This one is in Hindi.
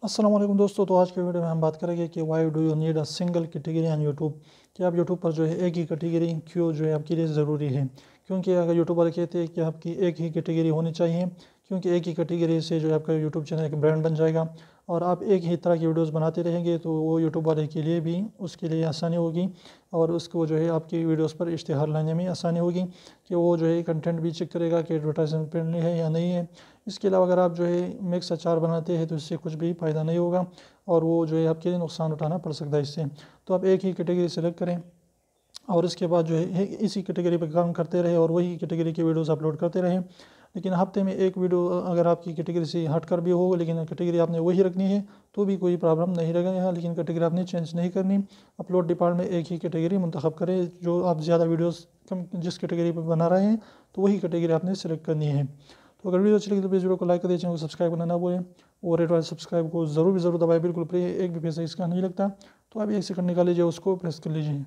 अस्सलाम वालेकुम दोस्तों। तो आज के वीडियो में हम बात करेंगे कि why do you need a single category on YouTube. कि आप यूट्यूब पर जो है एक ही कैटेगरी क्यों जो है आपके लिए ज़रूरी है। क्योंकि अगर यूट्यूब वाले कहते हैं कि आपकी एक ही कैटेगरी होनी चाहिए, क्योंकि एक ही कैटेगरी से जो है आपका यूट्यूब चैनल एक ब्रांड बन जाएगा और आप एक ही तरह की वीडियोस बनाते रहेंगे तो वो यूट्यूब वाले के लिए भी उसके लिए आसानी होगी और उसको जो है आपकी वीडियोस पर इश्तिहार लाने में आसानी होगी कि वो जो है कंटेंट भी चेक करेगा कि एडवर्टाइजमेंट फ्रेंडली है या नहीं है। इसके अलावा अगर आप जो है मिक्स अचार बनाते हैं तो इससे कुछ भी फ़ायदा नहीं होगा और वो जो है आपके लिए नुकसान उठाना पड़ सकता है इससे। तो आप एक ही कैटेगरी सेलेक्ट करें और उसके बाद जो है इसी कैटेगरी पर काम करते रहे और वही कैटेगरी की वीडियोस अपलोड करते रहें। लेकिन हफ्ते में एक वीडियो अगर आपकी कैटेगरी से हट कर भी हो लेकिन कैटेगरी आपने वही रखनी है तो भी कोई प्रॉब्लम नहीं रहेगा। लेकिन कैटेगरी आपने चेंज नहीं करनी। अपलोड डिपार्टमेंट में एक ही कैटेगरी मुंतखब करें जो आप ज़्यादा वीडियोस कम जिस कैटेगरी पर बना रहे हैं तो वही कैटेगरी आपने सेलेक्ट करनी है। तो अगर वीडियो अच्छी लगी तो प्लीज़ वीडियो को लाइक कर दीजिए, चैनल को सब्सक्राइब करना ना भूलें और रेड वाले सब्सक्राइब को ज़रूर दबाएं। बिल्कुल फ्री है, एक भी पैसा इसका नहीं लगता। तो आप 1 सेकंड निकाल लीजिए, उसको प्रेस कर लीजिए।